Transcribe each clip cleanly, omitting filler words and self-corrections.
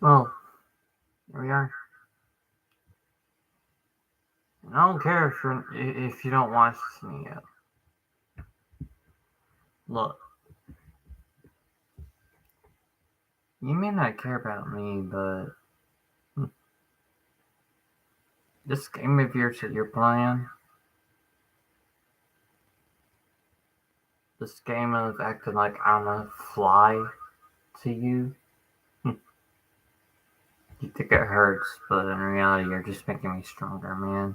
Well, here we are. And I don't care if you don't watch me yet. Look, you may not care about me, but this game of yours that you're playing, this game of acting like I'm a fly to you, you think it hurts, but in reality, you're just making me stronger, man.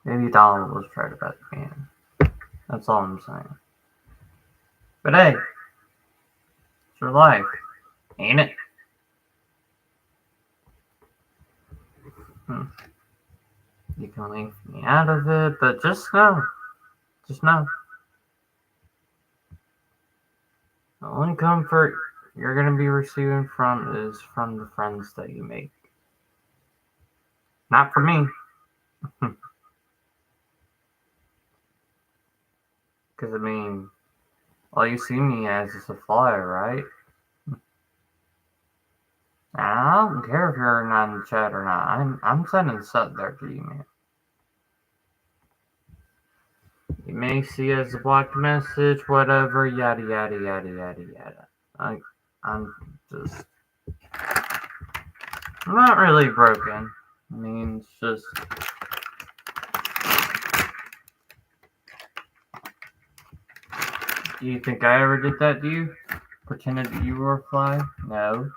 Maybe Donald was right about the man. That's all I'm saying. But hey, it's your life, ain't it? Hmm. You can leave me out of it, but just know, the only comfort you're gonna be receiving is from the friends that you make. Not from me. Because, I mean, all you see me as is a flyer, right? I don't care if you're not in the chat or not. I'm sending stuff there to you, man. You may see it as a blocked message, whatever, yada yada yada yada yada. I'm just I'm not really broken. I mean, it's just do you think I ever did that to you? Pretended that you were a fly? No.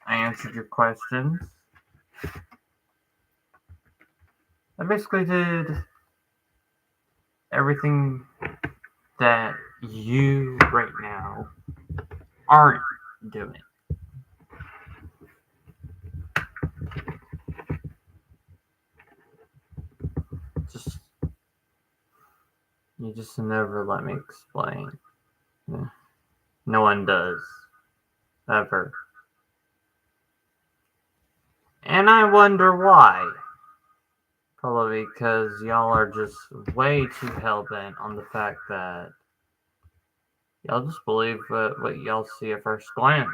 I answered your questions. I basically did everything that you right now aren't doing. Just you just never let me explain. Yeah. No one does. Ever. And I wonder why. Probably because y'all are just way too hell bent on the fact that y'all just believe what y'all see at first glance.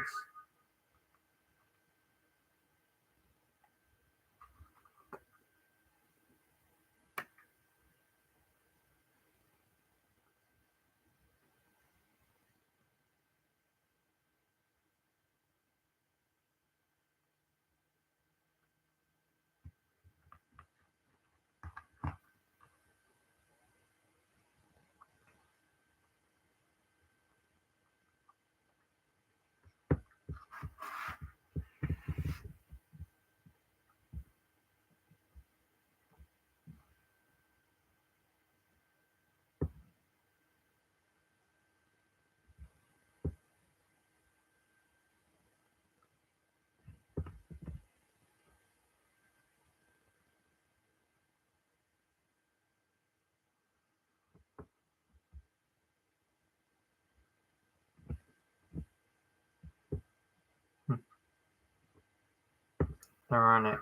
They're on it.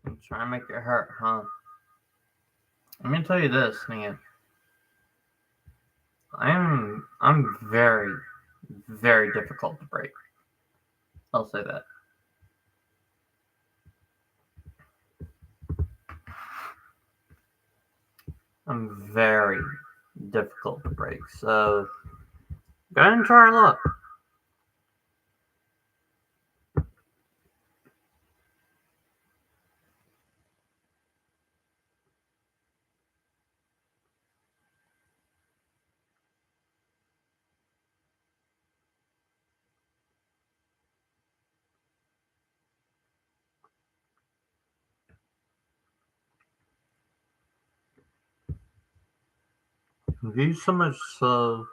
And try and make it hurt, huh? I'm gonna tell you this, man. I'm very, very difficult to break. I'll say that. I'm very difficult to break. So go ahead and try our luck. If you so much so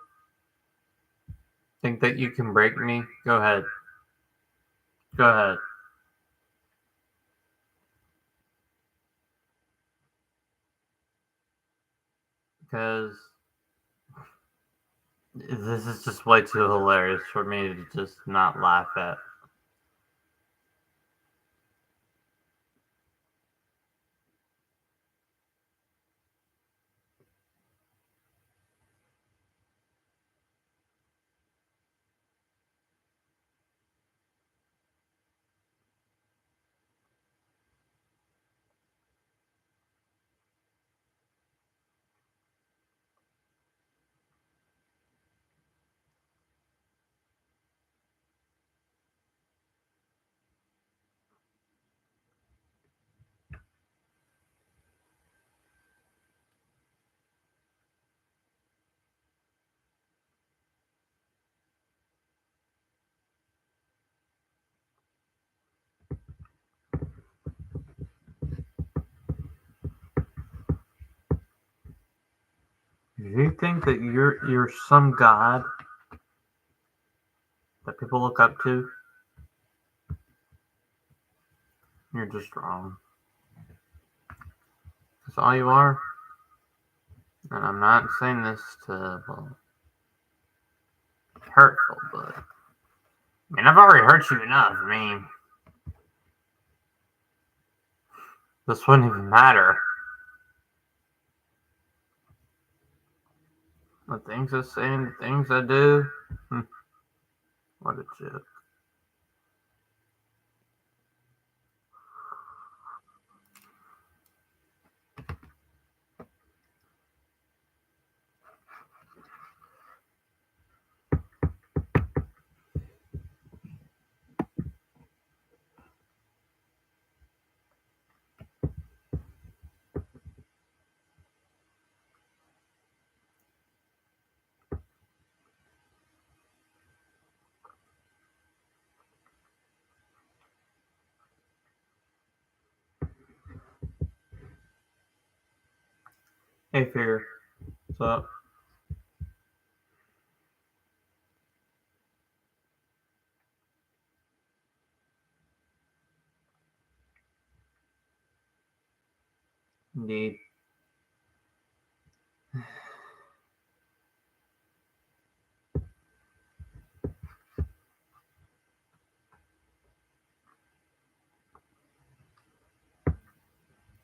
think that you can break me, go ahead. Go ahead. Because This is just way too hilarious for me to just not laugh at. Do you think that you're some god that people look up to? You're just wrong. That's all you are. And I'm not saying this to hurtful, but I mean I've already hurt you enough. I mean this wouldn't even matter. The things I say and the things I do. What a joke. Hey, Fear. What's up? Indeed.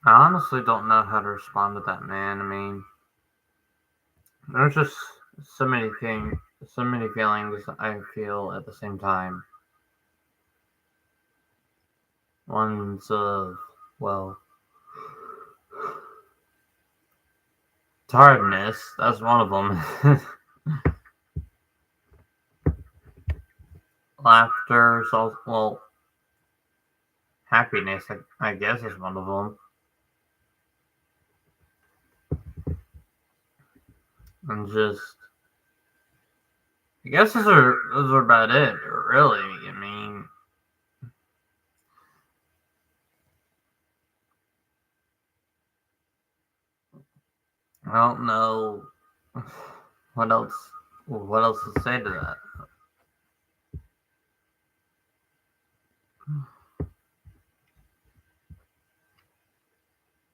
I honestly don't know how to respond to that, man. I mean, there's just so many feelings I feel at the same time. One's of, well, tiredness. That's one of them. Laughter, so, well, happiness, I guess, is one of them. And just, I guess those are about it, really. I mean, I don't know what else what else to say to that.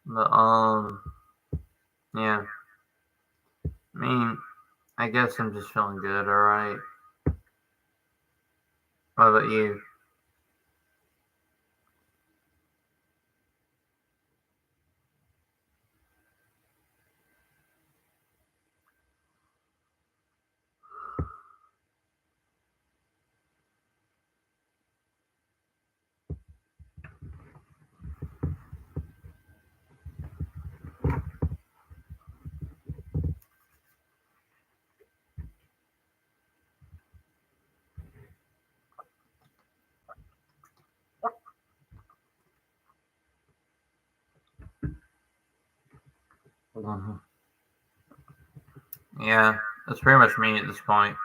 But yeah. I mean, I guess I'm just feeling good. All right. What about you? Mhm. Yeah, that's pretty much me at this point.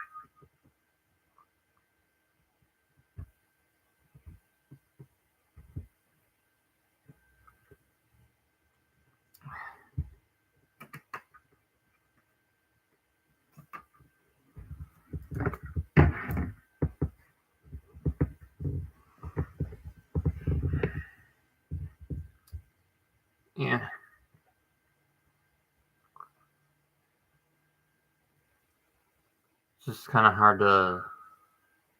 Yeah. It's just kind of hard to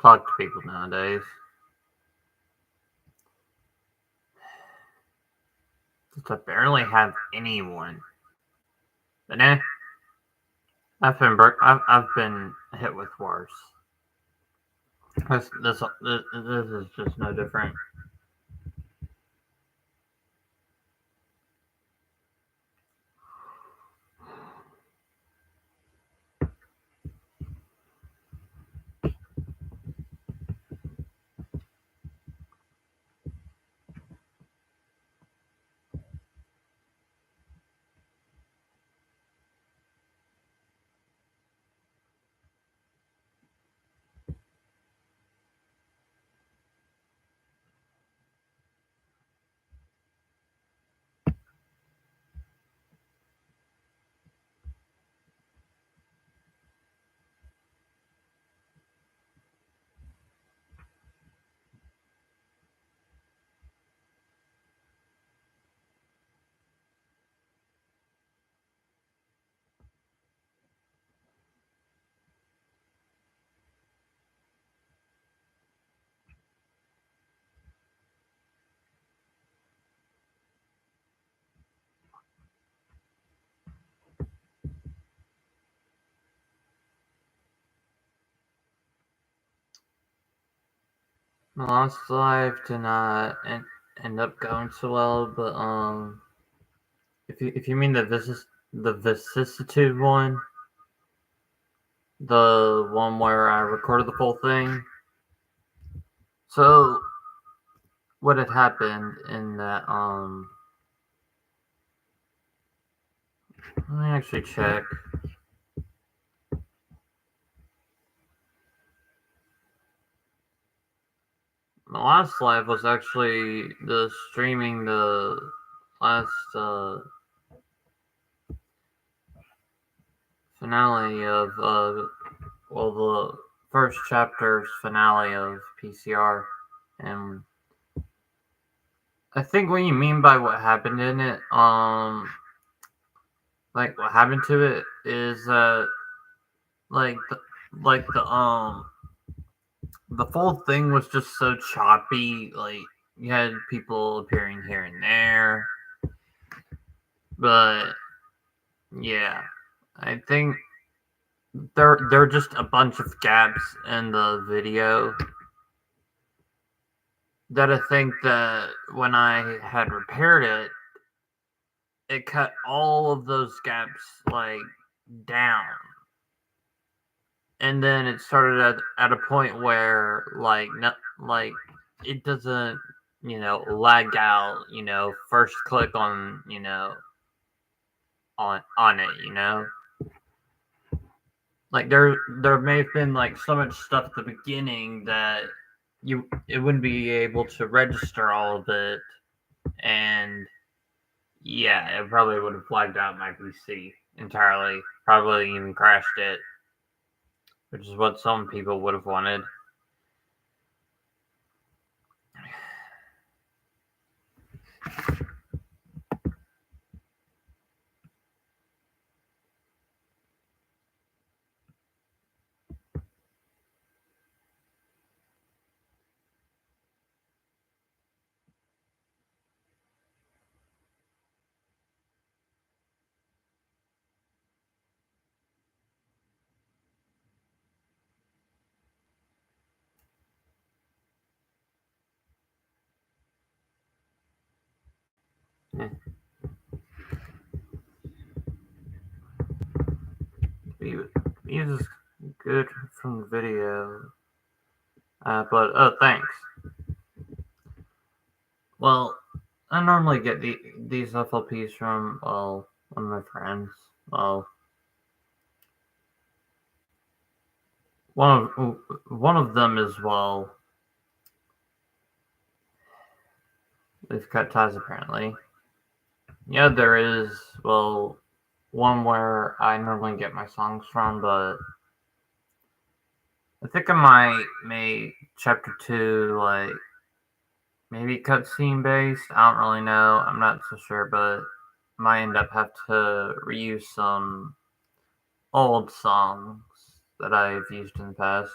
talk to people nowadays. Just I barely have anyone. But I've been hit with worse. This is just no different. My last life did not end up going so well, but if you mean the vicissitude one, the one where I recorded the full thing. So what had happened in that let me actually check. My last live was actually the streaming the last finale of the first chapter's finale of PCR, and I think what you mean by what happened in it, like what happened to it is like the, like the full thing was just so choppy. Like you had people appearing here and there, but yeah, I think there are just a bunch of gaps in the video that I think that when I had repaired it, it cut all of those gaps like down. And then it started at a point where like it doesn't lag out, first click on on it, like there may have been like so much stuff at the beginning that it wouldn't be able to register all of it, and yeah, it probably would have flagged out my PC entirely, probably even crashed it, which is what some people would have wanted. Yeah. Music is good from the video, but oh, thanks. Well, I normally get these FLPs from one of my friends. Well, one of them is they've cut ties apparently. Yeah, there is one where I normally get my songs from, but I think I might make chapter 2 like maybe cutscene based. I don't really know. I'm not so sure, but might end up have to reuse some old songs that I've used in the past.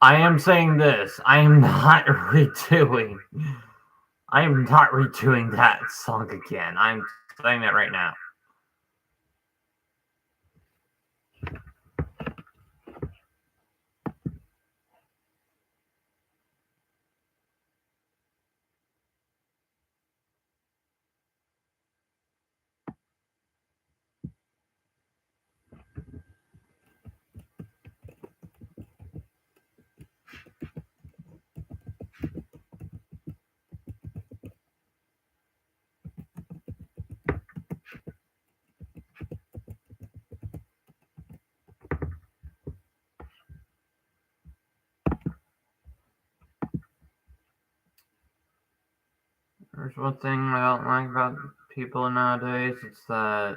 I am saying this. I am not redoing that song again. I'm saying that right now. There's one thing I don't like about people nowadays. It's that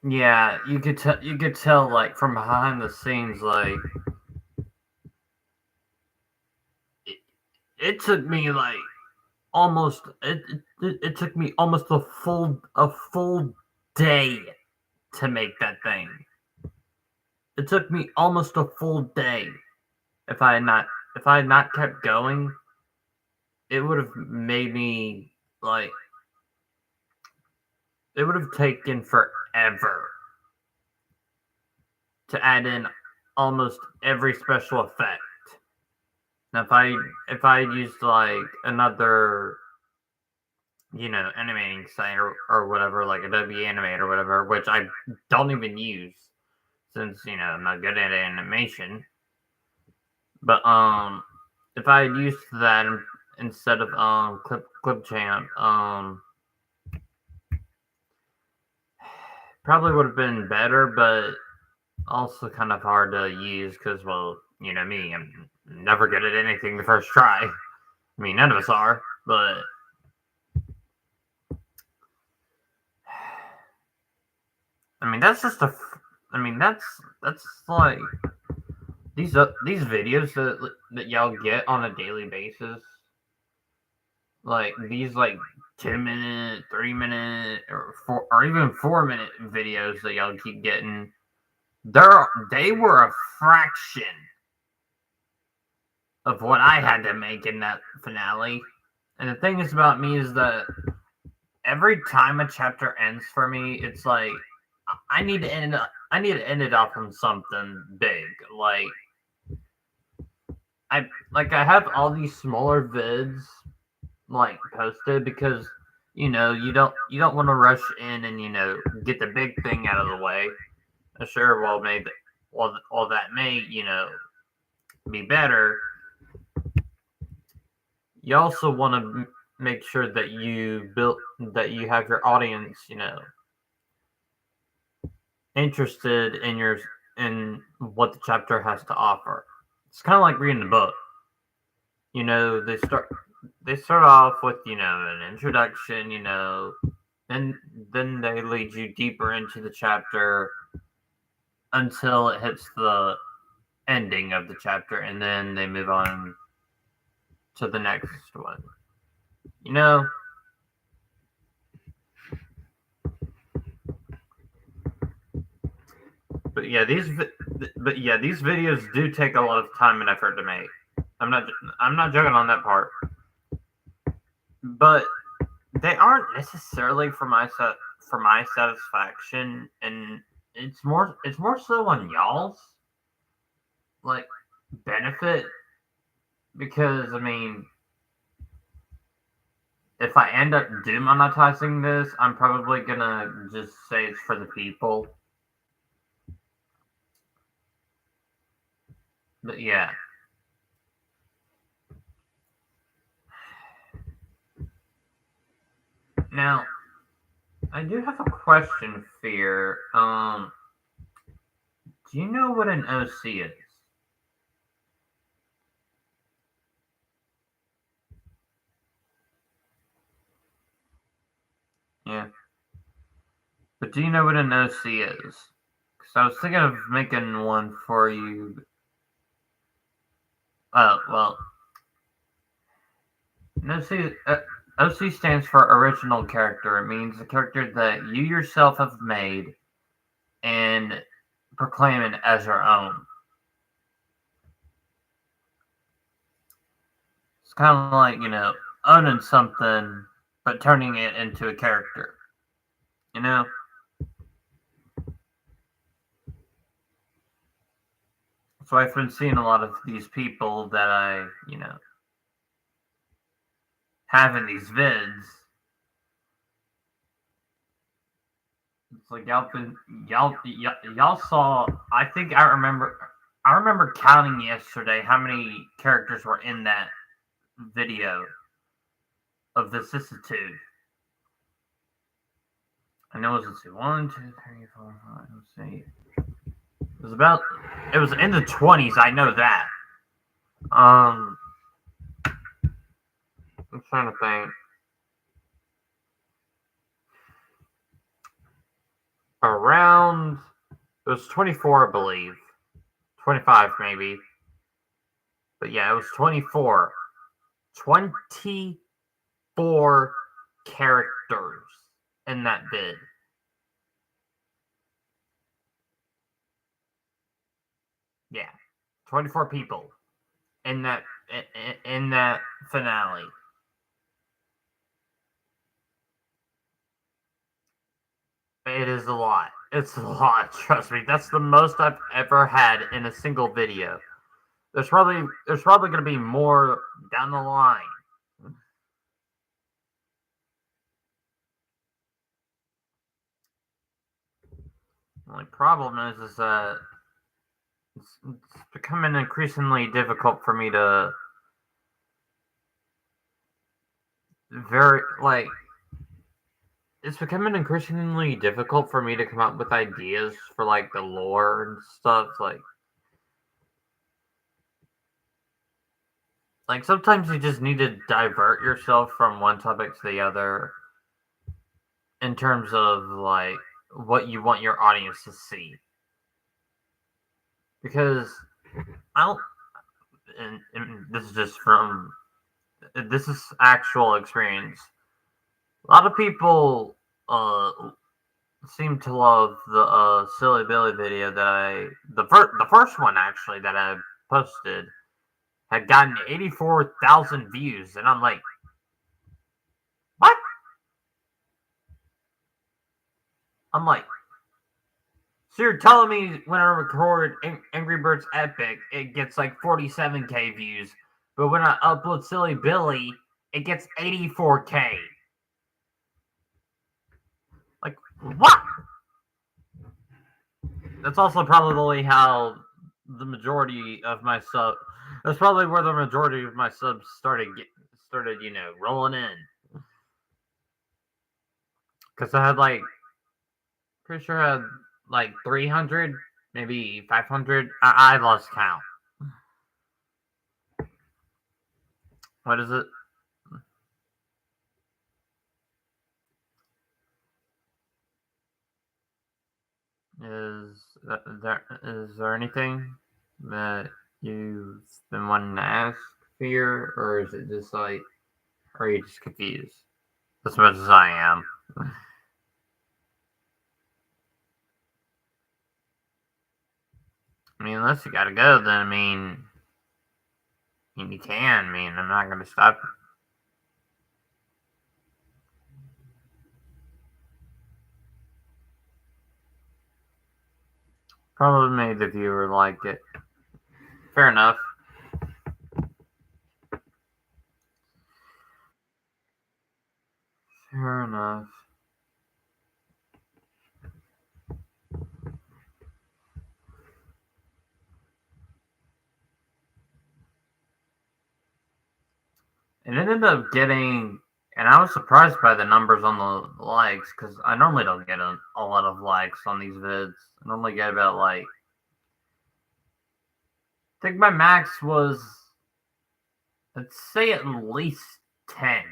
yeah, you could tell like from behind the scenes like it took me like it took me almost a full day to make that thing. It took me almost a full day. If I had not kept going, it would have made me like it would have taken forever to add in almost every special effect. Now if I used like another animating site or whatever, like Adobe Animate or whatever, which I don't even use since I'm not good at animation. But if I had used that instead of Clipchamp, probably would have been better, but also kind of hard to use because, well, you know me, I'm never good at anything the first try. I mean, none of us are, but I mean that's just that's like these videos that y'all get on a daily basis, like these like 2-minute, 3-minute, or even 4-minute videos that y'all keep getting. They were a fraction of what I had to make in that finale. And the thing is about me is that every time a chapter ends for me, it's like I need to end it off on something big. Like I have all these smaller vids like posted because you don't want to rush in and get the big thing out of the way. Sure, well maybe all that may be better. You also want to make sure that you have your audience interested in what the chapter has to offer. It's kind of like reading a book. They start off with an introduction, and then they lead you deeper into the chapter until it hits the ending of the chapter, and then they move on to the next one. But yeah, these videos do take a lot of time and effort to make. I'm not joking on that part. But they aren't necessarily for my satisfaction, and it's more so on y'all's like benefit, because I mean, if I end up demonetizing this, I'm probably gonna just say it's for the people. But yeah. Now, I do have a question, Fear. Do you know what an OC is? Yeah. But do you know what an OC is? Because I was thinking of making one for you. Well, an OC stands for original character. It means a character that you yourself have made and proclaim it as your own. It's kind of like, owning something, but turning it into a character. You know? So I've been seeing a lot of these people that I, have in these vids. It's like y'all saw. I remember counting yesterday how many characters were in that video of the vicissitude. I know it was, let's see, 1, 2, 3, 4, 5, let's see. It was in the 20s, I know that. I'm trying to think. Around, it was 24, I believe. 25, maybe. But yeah, it was 24. 24 characters in that bid. Yeah, 24 people in that finale. It is a lot. It's a lot. Trust me. That's the most I've ever had in a single video. There's probably going to be more down the line. The only problem is that it's becoming increasingly difficult for me to it's becoming increasingly difficult for me to come up with ideas for like the lore and stuff. Like sometimes you just need to divert yourself from one topic to the other in terms of like what you want your audience to see. Because I don't, and this is actual experience. A lot of people seem to love the Silly Billy video that the first one actually that I posted had gotten 84,000 views, and I'm like, what? I'm like, so you're telling me when I record Angry Birds Epic, it gets like 47K views, but when I upload Silly Billy, it gets 84K. Like, what? That's also probably how the majority of my sub. That's probably where the majority of my subs started, rolling in. Because I had pretty sure I had like 300, maybe 500. I lost count. What is it? Is there anything that you've been wanting to ask here, or is it just like, are you just confused? As much as I am. I mean, unless you gotta go, then I mean you can. I mean, I'm not gonna stop you. Probably made the viewer like it. Fair enough. Fair enough. It ended up getting, and I was surprised by the numbers on the likes, because I normally don't get a lot of likes on these vids. I normally get about I think my max was, let's say at least 10.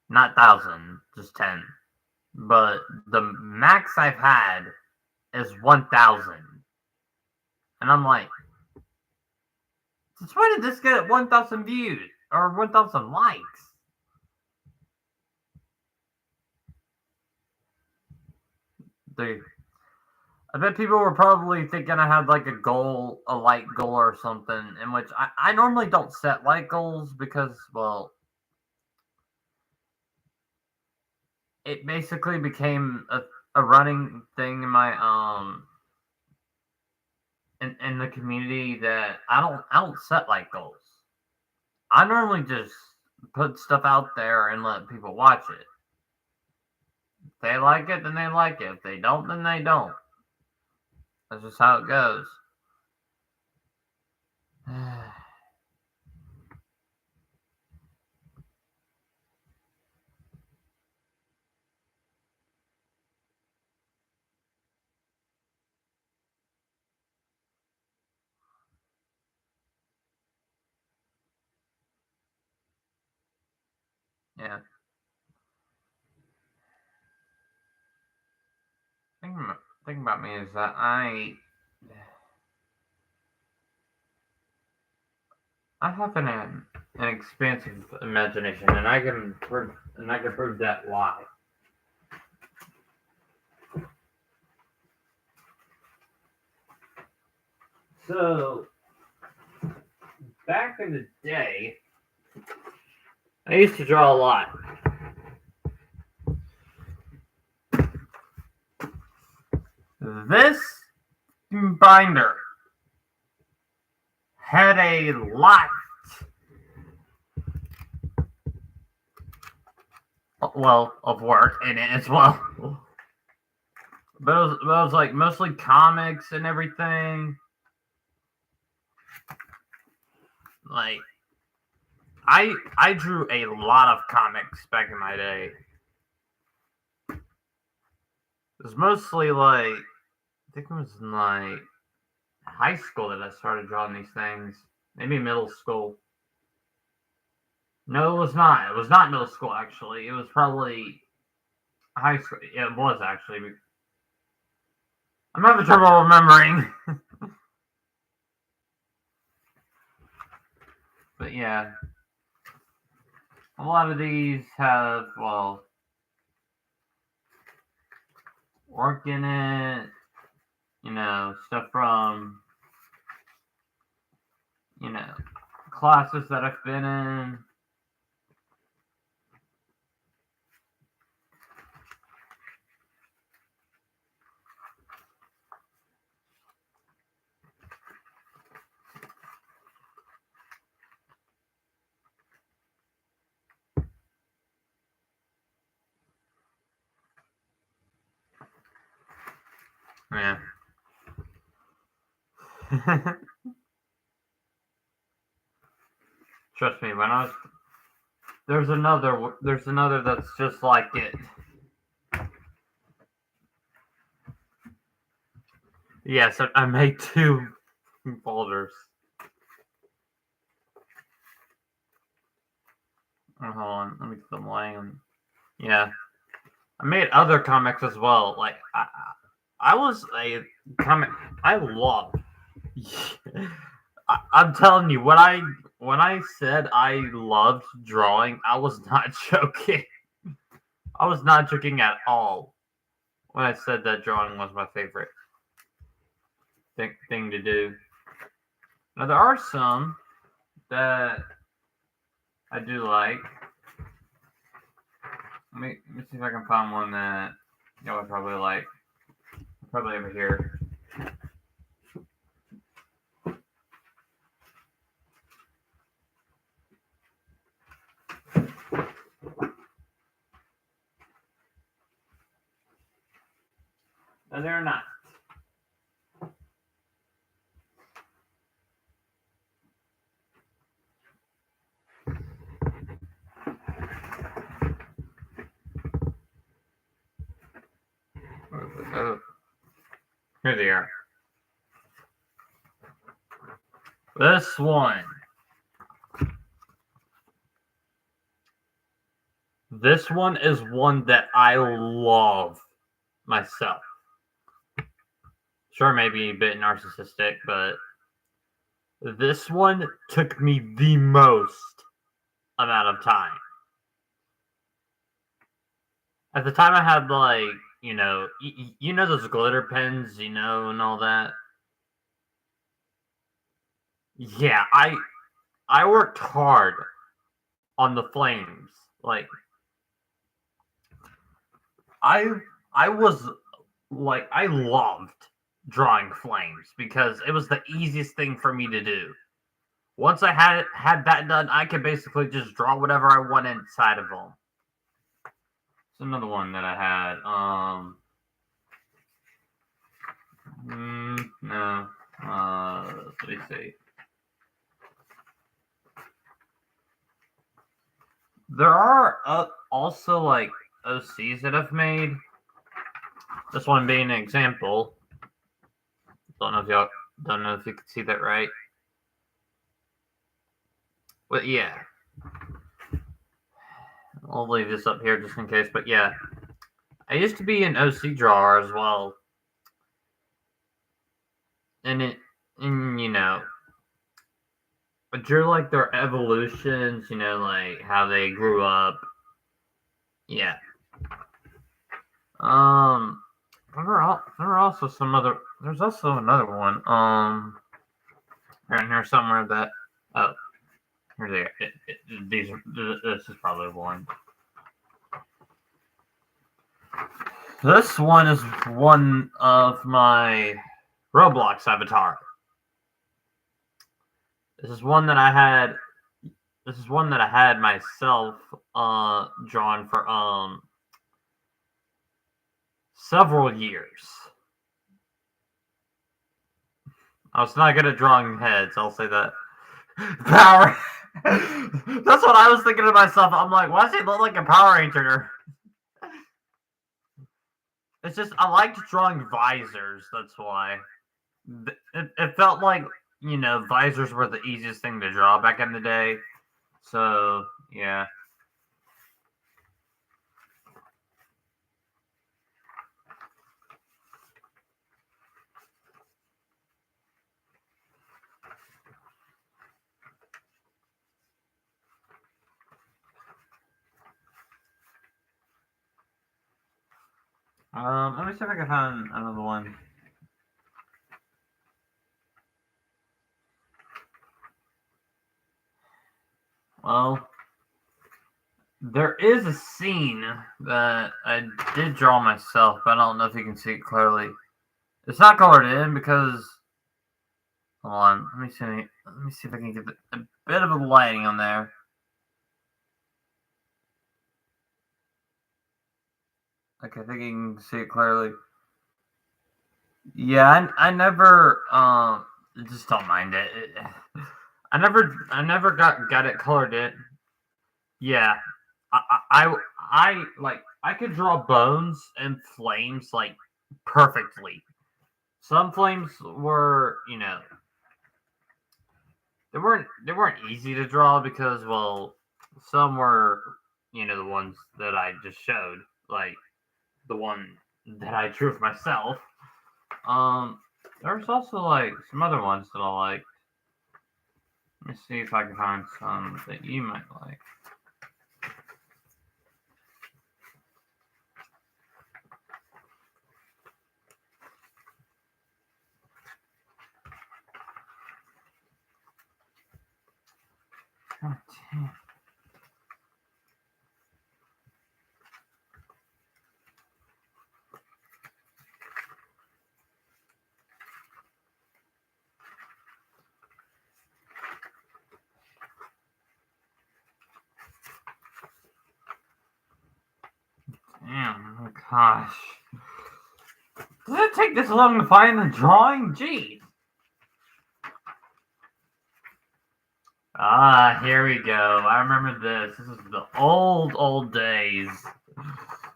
Not 1,000, just 10. But the max I've had is 1,000. And I'm like, since when did this get 1,000 views? Or 1,000 likes? I bet people were probably thinking I had like a light goal or something, in which I normally don't set light goals because, well, it basically became a running thing in my in the community that I don't set light goals. I normally just put stuff out there and let people watch it. If they like it, then they like it. If they don't, then they don't. That's just how it goes. Yeah. Thing about me is that I have an expansive imagination, and I can prove that why. So back in the day, I used to draw a lot. This binder had a lot, well, of work in it as well. But it was like mostly comics and everything. Like I drew a lot of comics back in my day. It was mostly like I think it was in like high school that I started drawing these things. Maybe middle school. No, it was not. It was not middle school actually. It was probably high school. Yeah, it was actually. I'm having trouble remembering. But yeah. A lot of these have, well, work in it, stuff from, classes that I've been in. Yeah. Trust me, when I was there's another that's just like it. Yes, I made two folders. Oh, hold on, let me get them laying. Yeah, I made other comics as well. Like I was a comic. I love. I'm telling you, when I said I loved drawing, I was not joking. I was not joking at all when I said that drawing was my favorite thing to do. Now there are some that I do like. Let me see if I can find one that y'all would probably like. Probably over here. No, they're not. Oh, here they are. This one. This one is one that I love myself. Sure, maybe a bit narcissistic, but this one took me the most amount of time. At the time, I had like you know those glitter pens, and all that. Yeah, I worked hard on the flames. Like I I was I loved drawing flames because it was the easiest thing for me to do. Once I had that done, I could basically just draw whatever I want inside of them. It's another one that I had. No. Let me see. There are also like OCs that I've made. This one being an example. Don't know if you can see that right. But yeah, I'll leave this up here just in case. But yeah, I used to be an OC drawer as well, and I drew like their evolutions. Like how they grew up. Yeah. There are also some other. There's also another one. Around here somewhere that. Oh, here they are. These are. This is probably one. This one is one of my Roblox avatar. This is one that I had. This is one that I had myself drawn for several years. I was not good at drawing heads, I'll say that. Power. That's what I was thinking to myself. I'm like, why does he look like a Power Ranger? It's just, I liked drawing visors, that's why. It felt like, visors were the easiest thing to draw back in the day. So, yeah. Let me see if I can find another one. Well, there is a scene that I did draw myself, but I don't know if you can see it clearly. It's not colored in because. Hold on, let me see if I can get a bit of a lighting on there. Okay, I think you can see it clearly. Yeah, I never just don't mind it. I never got it colored in. Yeah, I like I could draw bones and flames like perfectly. Some flames were, they weren't easy to draw because, well, some were, the ones that I just showed, like the one that I drew of myself. There's also like some other ones that I like. Let me see if I can find some that you might like. God damn. Damn, oh gosh. Does it take this long to find the drawing? Jeez. Ah, here we go. I remember this. This is the old days.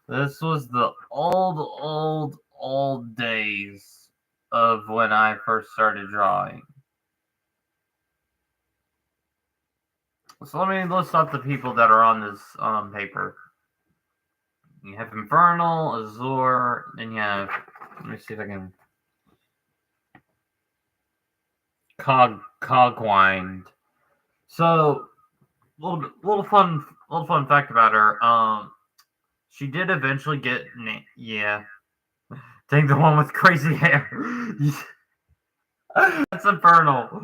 This was the old days of when I first started drawing. So let me list off the people that are on this paper. You have Infernal, Azure, then you have. Let me see if I can. Cogwind. So, little fun fact about her. She did eventually get yeah. Take the one with crazy hair. That's Infernal.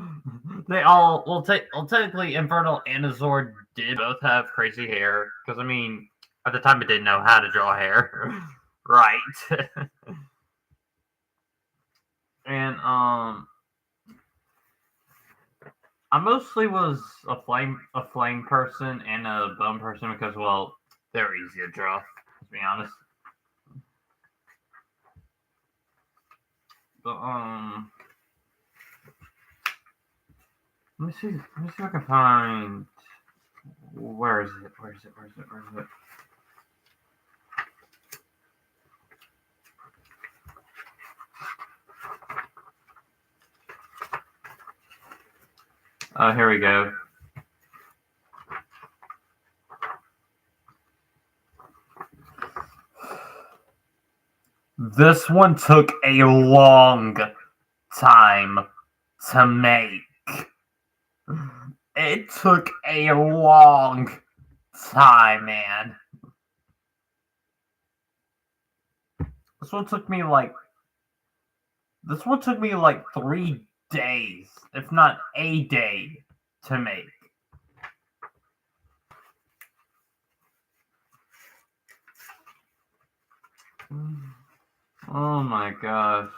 They all technically Infernal and Azor did both have crazy hair because I mean at the time I didn't know how to draw hair, right? And I mostly was a flame person and a bone person because well they're easy to draw. To be honest, but let me see. Let me see if I can find. Where is it? Where is it? Where is it? Where is it? Oh, here we go. This one took a long time to make. It took a long time, man. This one took me like 3 days, if not a day, to make. Oh my gosh.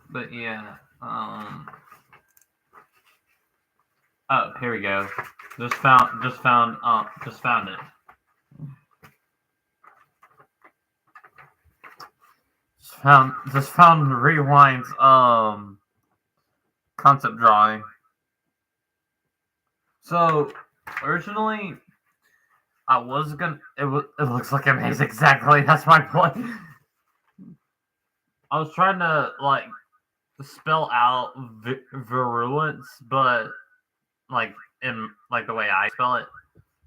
But yeah, oh, here we go. Just found it. Just found Rewind's concept drawing. So originally I was gonna it looks like it makes exactly that's my point. I was trying to like spell out virulence, but like in like the way I spell it.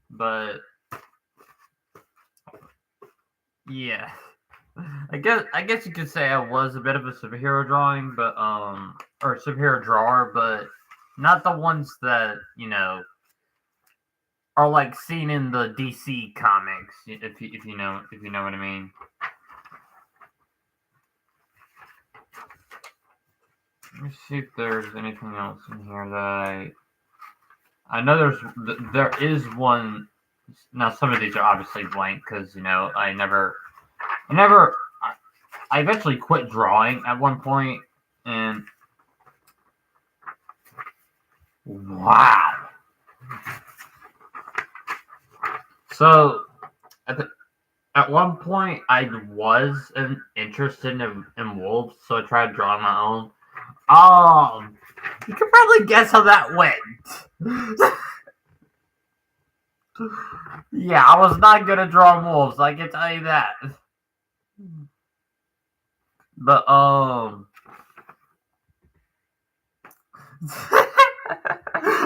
But yeah. I guess you could say I was a bit of a superhero drawing, but or superhero drawer, but not the ones that, are like seen in the DC comics, if you know what I mean. Let me see if there's anything else in here that I know there is one. Now some of these are obviously blank because I eventually quit drawing at one point, and wow. So at one point I was interested in wolves, so I tried drawing my own. You can probably guess how that went. Yeah, I was not good at drawing wolves, I can tell you that. But I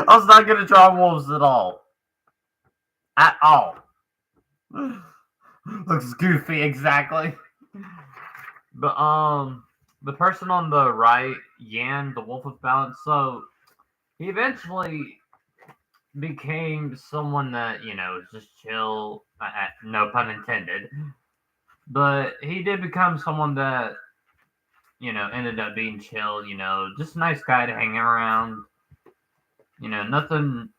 was not good at drawing wolves at all. At all. Looks goofy, exactly. But the person on the right, Yan, the Wolf of Balance, so he eventually became someone that is just chill. No pun intended. But he did become someone that ended up being chill. Just a nice guy to hang around. Nothing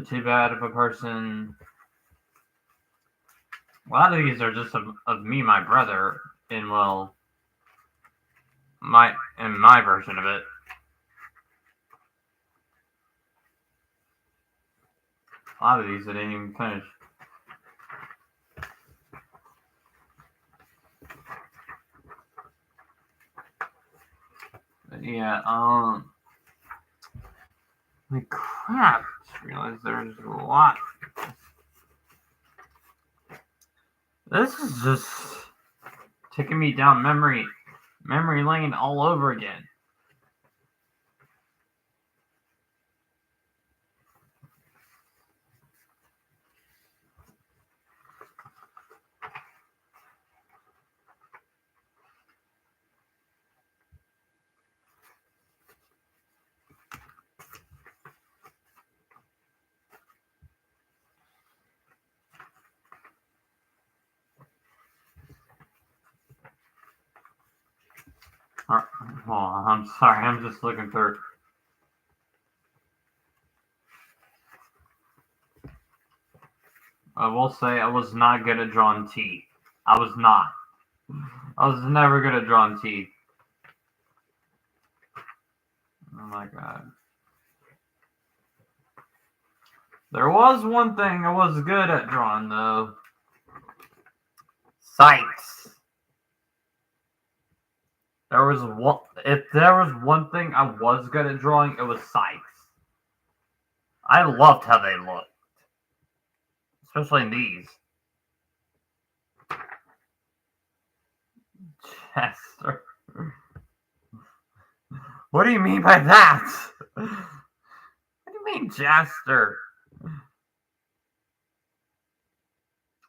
too bad of a person. A lot of these are just of me, my brother, and well, my version of it. A lot of these I didn't even finish. But yeah, like crap. I just realized there's a lot. This is just taking me down memory lane all over again. Hold on, I'm sorry, I'm just looking through. I will say I was not good at drawing teeth. I was not. I was never good at drawing teeth. Oh my god. There was one thing I was good at drawing, though. Sights. If there was one thing I was good at drawing, it was sights. I loved how they looked. Especially in these. Chester. What do you mean by that? What do you mean, Jaster?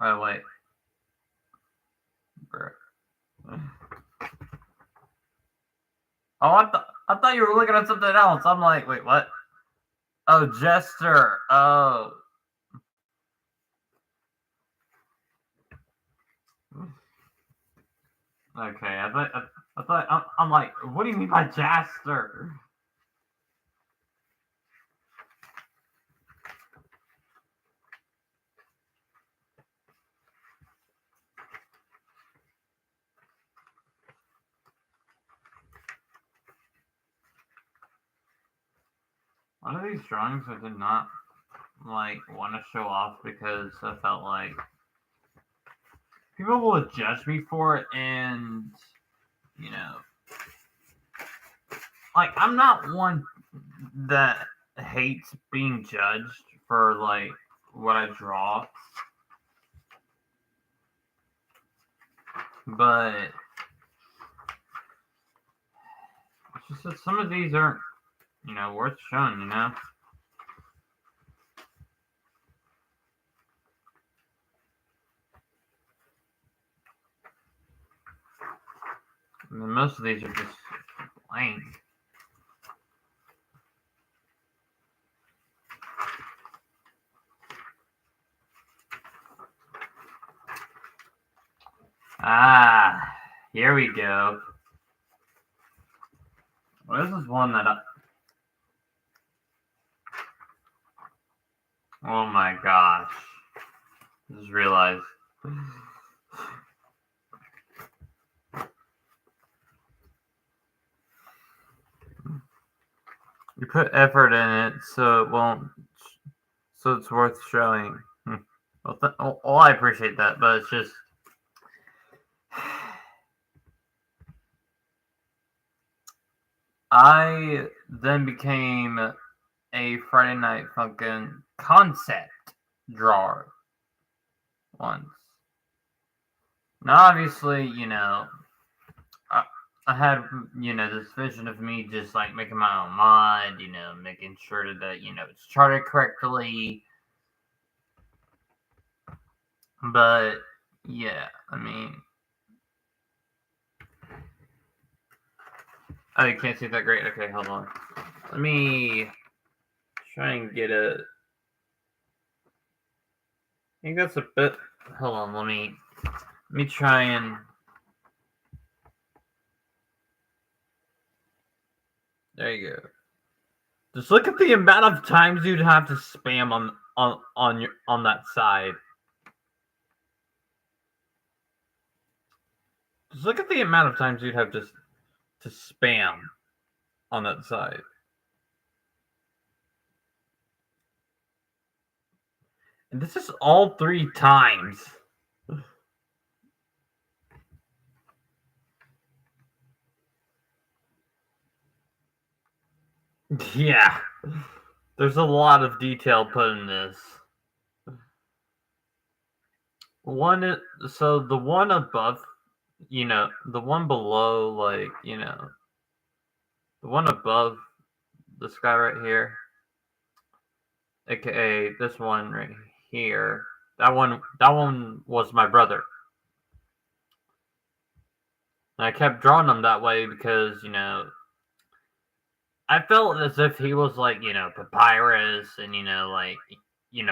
Oh, wait. Oh, I thought you were looking at something else. I'm like, wait, what? Oh, Jester. Oh. Okay, I'm like, what do you mean by Jaster? One of these drawings I did not want to show off because I felt like people will judge me for it, and I'm not one that hates being judged for what I draw, but it's just that some of these aren't worth showing. I mean, most of these are just blank. Ah, here we go. Well, this is one that oh my gosh. I just realized. You put effort in it, so it won't. So it's worth showing. Well, I appreciate that, but it's just. I then became a Friday Night Funkin' concept drawer once. Now, obviously, I had, this vision of me just making my own mod, making sure that, it's charted correctly. But, yeah, I mean, oh, you can't see that great? Okay, hold on. Let me try and get a. I think that's a bit. Hold on, let me try and. There you go. Just look at the amount of times you'd have to spam on that side. Just look at the amount of times you'd have to spam on that side. And this is all 3 times. Yeah. There's a lot of detail put in this. So the one above, the one below, the one above this guy right here, aka this one right here, that one was my brother. And I kept drawing him that way because, I felt as if he was papyrus and,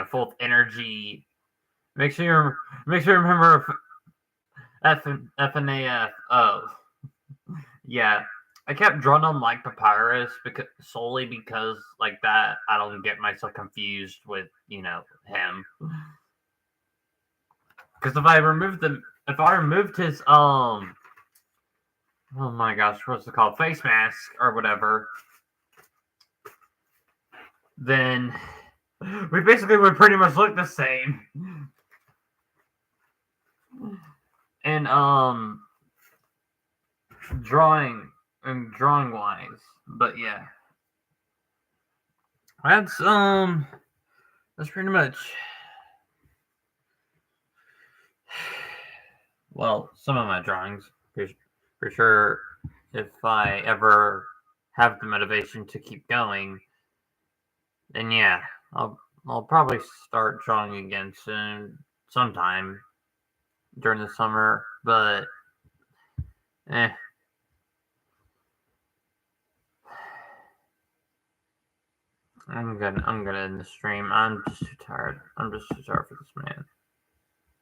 full of energy. Make sure you remember F and AF. Oh, yeah. I kept drawing on like papyrus solely because like that I don't get myself confused with him. Because if I removed his oh my gosh, what's it called, face mask or whatever, then we basically would pretty much look the same. And drawing wise, but yeah, that's pretty much, well, some of my drawings. For sure, if I ever have the motivation to keep going, then yeah, I'll probably start drawing again soon, sometime during the summer. But eh, I'm gonna end the stream. I'm just too tired. I'm just too tired for this, man.